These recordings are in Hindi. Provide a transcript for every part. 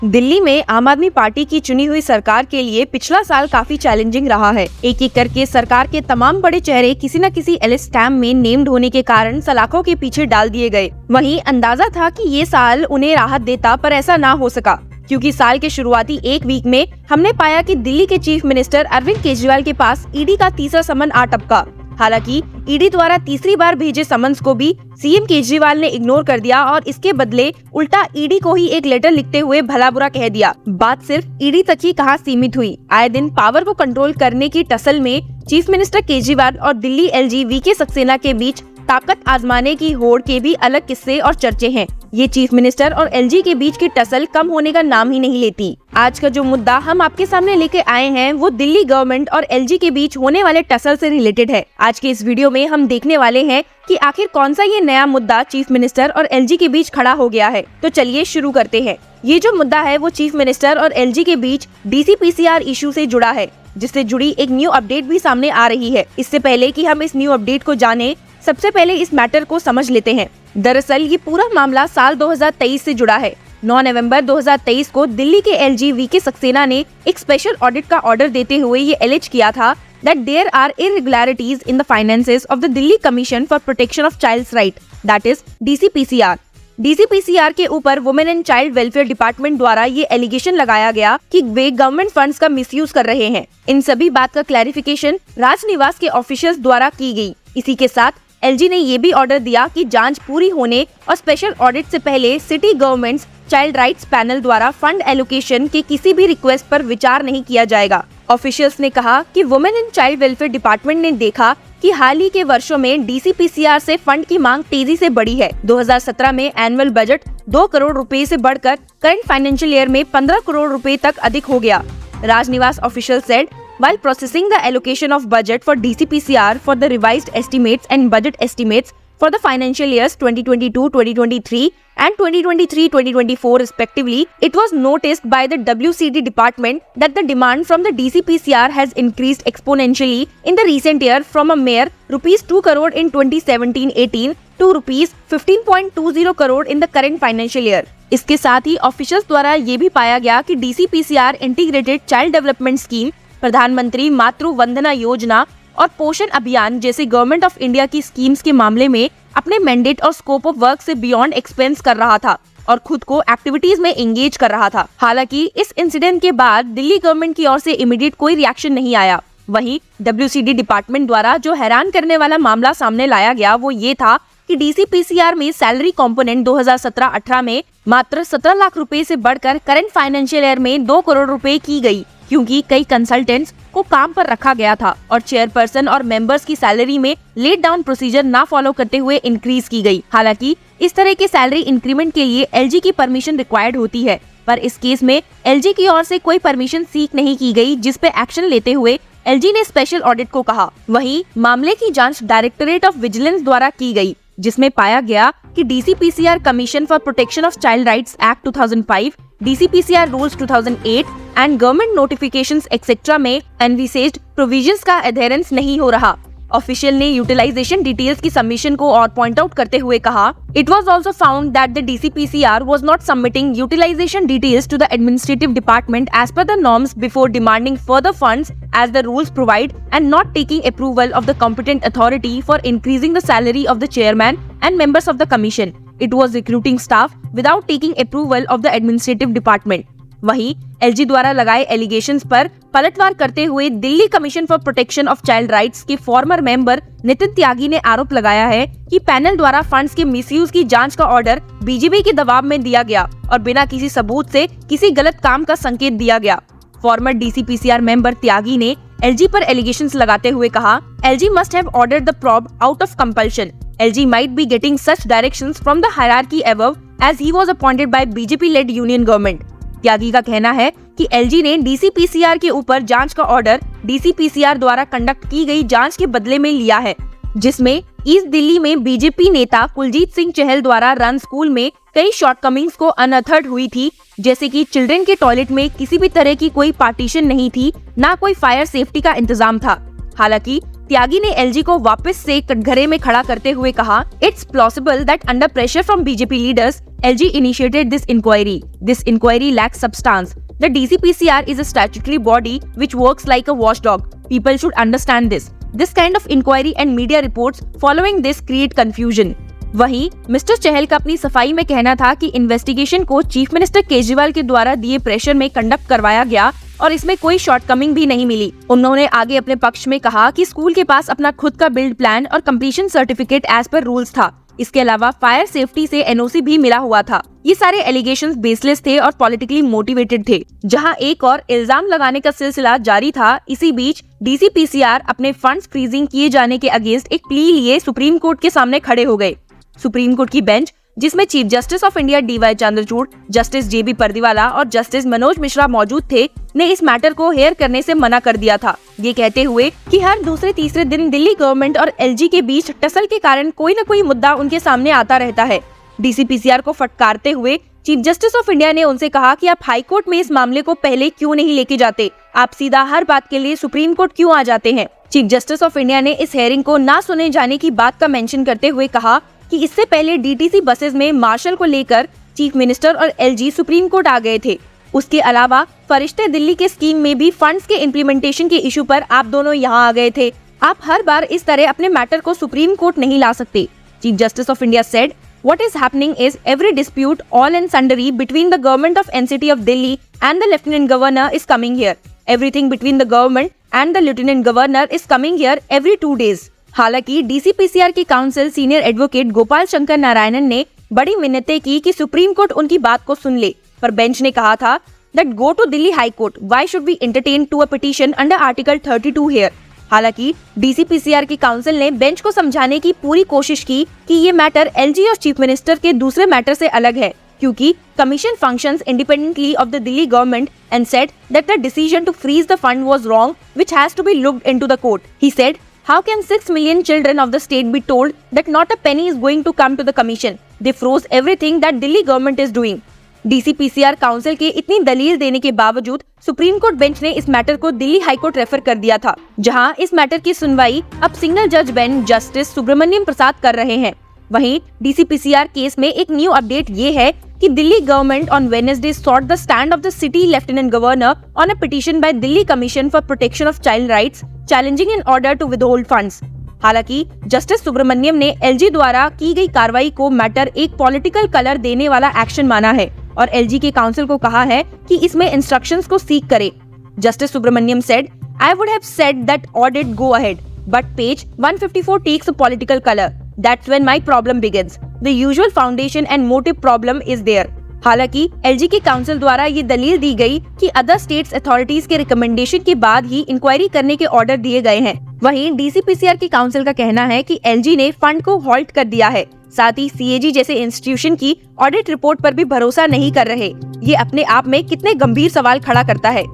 दिल्ली में आम आदमी पार्टी की चुनी हुई सरकार के लिए पिछला साल काफी चैलेंजिंग रहा है। एक एक करके सरकार के तमाम बड़े चेहरे किसी न किसी एलिस स्कैम में नेम्ड होने के कारण सलाखों के पीछे डाल दिए गए। वहीं अंदाजा था कि ये साल उन्हें राहत देता, पर ऐसा ना हो सका, क्योंकि साल के शुरुआती एक वीक में हमने पाया कि दिल्ली के चीफ मिनिस्टर अरविंद केजरीवाल के पास ईडी का तीसरा समन आ टपका। हालांकि ईडी द्वारा तीसरी बार भेजे समन्स को भी सीएम केजरीवाल ने इग्नोर कर दिया और इसके बदले उल्टा ईडी को ही एक लेटर लिखते हुए भला बुरा कह दिया। बात सिर्फ ईडी तक ही कहाँ सीमित हुई। आए दिन पावर को कंट्रोल करने की टसल में चीफ मिनिस्टर केजरीवाल और दिल्ली एलजी वीके सक्सेना के बीच ताकत आजमाने की होड़ के भी अलग किस्से और चर्चे हैं। ये चीफ मिनिस्टर और एलजी के बीच की टसल कम होने का नाम ही नहीं लेती। आज का जो मुद्दा हम आपके सामने लेके आए हैं वो दिल्ली गवर्नमेंट और एलजी के बीच होने वाले टसल से रिलेटेड है। आज के इस वीडियो में हम देखने वाले हैं कि आखिर कौन सा ये नया मुद्दा चीफ मिनिस्टर और एलजी के बीच खड़ा हो गया है। तो चलिए शुरू करते हैं। ये जो मुद्दा है वो चीफ मिनिस्टर और एलजी के बीच डीसीपीसीआर इशू से जुड़ा है, जिससे जुड़ी एक न्यू अपडेट भी सामने आ रही है। इससे पहले कि हम इस न्यू अपडेट को जाने, सबसे पहले इस मैटर को समझ लेते हैं। दरअसल ये पूरा मामला साल 2023 से जुड़ा है। 9 नवंबर 2023 को दिल्ली के एलजी वीके सक्सेना ने एक स्पेशल ऑडिट का ऑर्डर देते हुए ये एलिज किया था that there are irregularities in the finances of the Delhi Commission for Protection of Child's Right, that is DCPCR। DCPCR के ऊपर women and child welfare department द्वारा ये एलिगेशन लगाया गया कि वे गवर्नमेंट फंड्स का मिसयूज कर रहे हैं। इन सभी बात का क्लैरिफिकेशन राजनिवास के ऑफिशियल्स द्वारा की गई। इसी के साथ एलजी ने ये भी ऑर्डर दिया कि जांच पूरी होने और स्पेशल ऑडिट से पहले city governments child rights panel द्वारा फंड एलोकेशन के किसी भी रिक्वेस्ट पर विचार नहीं किया जाएगा। ऑफिशियल्स ने कहा कि women and child welfare department ने देखा कि हाल ही के वर्षों में डीसीपीसीआर से फंड की मांग तेजी से बढ़ी है। 2017 में एनुअल बजट 2 करोड़ रुपए से बढ़कर करंट फाइनेंशियल ईयर में 15 करोड़ रुपए तक अधिक हो गया। Rajniwas official said while processing the allocation of budget for DCPCR for the revised estimates and budget estimates for the financial years 2022-2023 and 2023-2024 respectively, it was noticed by the WCD department that the demand from the DCPCR has increased exponentially in the recent year from a mere rupees 2 crore in 2017-18 to rupees 15.20 crore in the current financial year। इसके साथ ही ऑफिशियल्स द्वारा ये भी पाया गया कि DCPCR integrated child development scheme, प्रधानमंत्री मातृ वंदना योजना और पोषण अभियान जैसे गवर्नमेंट ऑफ इंडिया की स्कीम्स के मामले में अपने मैंडेट और स्कोप ऑफ वर्क से बियॉन्ड एक्सपेंस कर रहा था और खुद को एक्टिविटीज में एंगेज कर रहा था। हालांकि इस इंसिडेंट के बाद दिल्ली गवर्नमेंट की ओर से इमीडिएट कोई रिएक्शन नहीं आया। वहीं डब्ल्यूसीडी डिपार्टमेंट द्वारा जो हैरान करने वाला मामला सामने लाया गया वो ये था कि डीसीपीसीआर में सैलरी कंपोनेंट 2017-18 में मात्र 17 लाख रुपए से बढ़कर करंट फाइनेंशियल ईयर में 2 करोड़ रुपए की गई, क्योंकि कई कंसल्टेंट्स को काम पर रखा गया था और चेयरपर्सन और मेंबर्स की सैलरी में लेट डाउन प्रोसीजर ना फॉलो करते हुए इंक्रीज की गई। हालांकि इस तरह के सैलरी इंक्रीमेंट के लिए एलजी की परमिशन रिक्वायर्ड होती है, पर इस केस में एलजी की ओर से कोई परमिशन सीक नहीं की गई, जिस पे एक्शन लेते हुए एलजी ने स्पेशल ऑडिट को कहा। वहीं मामले की जांच डायरेक्टोरेट ऑफ विजिलेंस द्वारा की गई, जिसमें पाया गया कि DCPCR commission for protection of child rights act 2005, DCPCR rules 2008 and government notifications etcetera में एनविसेज्ड प्रोविजंस का एडहेरेंस नहीं हो रहा। ऑफिशियल ने यूटिलाइजेशन डिटेल्स की सबमिशन को और पॉइंट आउट करते हुए कहा, it was also found that the DCPCR was not submitting utilisation details to the administrative department as per the norms before demanding further funds as the rules provide and not taking approval of the competent authority for increasing the salary of the chairman and members of the commission. It was recruiting staff without taking approval of the administrative department. वहीं एलजी द्वारा लगाए एलिगेशंस पर पलटवार करते हुए Delhi commission for protection of child rights के फॉर्मर मेंबर नितिन त्यागी ने आरोप लगाया है कि पैनल द्वारा फंड्स के मिसयूज की जांच का ऑर्डर बीजेपी के दबाव में दिया गया और बिना किसी सबूत से किसी गलत काम का संकेत दिया गया। फॉर्मर डीसीपीसीआर मेंबर त्यागी ने एलजी पर एलिगेशंस लगाते हुए कहा, LG must have ordered the probe out of compulsion. LG might be getting such directions from the hierarchy above as he was appointed by BJP led union government. Tyagi का कहना है कि एलजी ने डीसीपीसीआर के ऊपर जांच का ऑर्डर डीसीपीसीआर द्वारा कंडक्ट की गई जांच के बदले में लिया है, जिसमें ईस्ट दिल्ली में बीजेपी नेता कुलजीत सिंह चहल द्वारा रन स्कूल में कई शॉर्टकमिंग्स को अनअथर्ड हुई थी, जैसे कि चिल्ड्रन के टॉयलेट में किसी भी तरह की कोई पार्टीशन नहीं थी, ना कोई फायर सेफ्टी का इंतजाम था। हालांकि त्यागी ने एलजी को वापस से कटघरे में खड़ा करते हुए कहा, it's plausible that under pressure from BJP leaders LG initiated this inquiry. This inquiry lacks substance. The DCPCR is a statutory body which works like a watchdog. People should understand this. This kind of inquiry and media reports following this create confusion. वहीं मिस्टर चहल का अपनी सफाई में कहना था कि इन्वेस्टिगेशन को चीफ मिनिस्टर केजरीवाल के द्वारा दिए प्रेशर में कंडक्ट करवाया गया और इसमें कोई शॉर्टकमिंग भी नहीं मिली. उन्होंने आगे अपने पक्ष में कहा कि स्कूल के पास अपना खुद का बिल्ड प्लान और completion certificate as per rules था. इसके अलावा फायर सेफ्टी से एनओसी भी मिला हुआ था. ये सारे एलिगेशंस बेसलेस थे और पॉलिटिकली मोटिवेटेड थे. जहां एक और इल्जाम लगाने का सिलसिला जारी था, इसी बीच डीसीपीसीआर अपने फंड्स फ्रीजिंग किए जाने के अगेंस्ट एक प्ली लिए सुप्रीम कोर्ट के सामने खड़े हो गए. सुप्रीम कोर्ट की बेंच, जिसमें chief justice of India DY Chandrachud, justice JB Pardiwala और जस्टिस मनोज मिश्रा मौजूद थे, ने इस मैटर को हेयर करने से मना कर दिया था, ये कहते हुए कि हर दूसरे तीसरे दिन दिल्ली गवर्नमेंट और एलजी के बीच टसल के कारण कोई न कोई मुद्दा उनके सामने आता रहता है. डीसीपीसीआर को फटकारते हुए चीफ जस्टिस ऑफ इंडिया ने उनसे कहा कि आप हाई कोर्ट में इस मामले को पहले क्यों नहीं लेके जाते, आप सीधा हर बात के लिए सुप्रीम कोर्ट क्यों आ जाते हैं. चीफ जस्टिस ऑफ इंडिया ने इस हेयरिंग को ना सुने जाने की बात का मेंशन करते हुए कहा कि इससे पहले डीटीसी बसेस में मार्शल को लेकर चीफ मिनिस्टर और एलजी सुप्रीम कोर्ट आ गए थे. उसके अलावा फरिश्ते दिल्ली के स्कीम में भी फंड्स के इम्प्लीमेंटेशन के इशू पर आप दोनों यहाँ आ गए थे. आप हर बार इस तरह अपने मैटर को सुप्रीम कोर्ट नहीं ला सकते. Chief justice of India said, what is happening is every dispute all and sundry between the government of NCT of Delhi and the lieutenant governor is coming here. Everything between the government and the lieutenant governor is coming here every 2 days. हालांकि डीसीपीसीआर के council senior advocate Gopal Shankar Narayanan ने बड़ी मिन्नतें की कि सुप्रीम कोर्ट उनकी बात को सुन ले, पर बेंच ने कहा था that go to Delhi High Court. Why should we entertain to a petition under Article 32 here? हालांकि डीसीपीसीआर की काउंसिल ने बेंच को समझाने की पूरी कोशिश की कि ये मैटर एलजी और चीफ मिनिस्टर के दूसरे मैटर से अलग है, क्योंकि commission functions independently of the Delhi government and said that the decision to freeze the fund was wrong which has to be looked into the court. He said, how can 6 million children of the state be told that not a penny is going to come to the commission? They froze everything that Delhi government is doing. DCPCR council के इतनी दलील देने के बावजूद सुप्रीम कोर्ट बेंच ने इस मैटर को दिल्ली हाई कोर्ट रेफर कर दिया था, जहां इस मैटर की सुनवाई अब सिंगल जज बेंच जस्टिस सुब्रमण्यम प्रसाद कर रहे हैं. वहीं डीसीपीसीआर केस में एक न्यू अपडेट ये है कि Delhi government on Wednesday sought the stand of the city lieutenant governor on a petition by Delhi commission for protection of child rights challenging in order to withhold funds. हालांकि जस्टिस सुब्रमण्यम ने एलजी द्वारा की गई कार्रवाई को मैटर एक पॉलिटिकल कलर देने वाला एक्शन माना है और एलजी के काउंसिल को कहा है कि इसमें इंस्ट्रक्शंस को सीक करे. Justice Subramaniam said, I would have said that audit go ahead, but page 154 takes a political color. That's when my problem begins. The usual foundation and motive problem is there. हालांकि एलजी के काउंसिल द्वारा ये दलील दी गई कि अदर स्टेट्स अथॉरिटीज के रिकमेंडेशन के बाद ही इंक्वायरी करने के ऑर्डर दिए गए हैं. वहीं डीसीपीसीआर के काउंसिल का कहना है कि एलजी ने फंड को हॉल्ट कर दिया है. साथ ही सीएजी जैसे इंस्टीट्यूशन की ऑडिट रिपोर्ट पर भी भरोसा नहीं कर रहे. ये अपने आप में कितने गंभीर सवाल खड़ा करता है.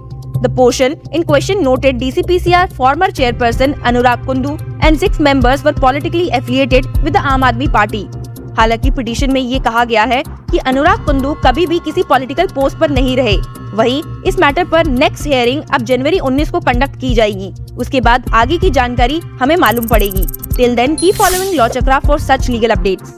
The portion in question noted DCPCR former chairperson Anurag Kundu and 6 members were politically affiliated with the Aam Aadmi Party. हालांकि पिटीशन में ये कहा गया है कि अनुराग कुंदू कभी भी किसी पॉलिटिकल पोस्ट पर नहीं रहे. वहीं इस मैटर पर नेक्स्ट हियरिंग अब जनवरी 19 को कंडक्ट की जाएगी. उसके बाद आगे की जानकारी हमें मालूम पड़ेगी. Till then keep following law Chakra for such legal updates.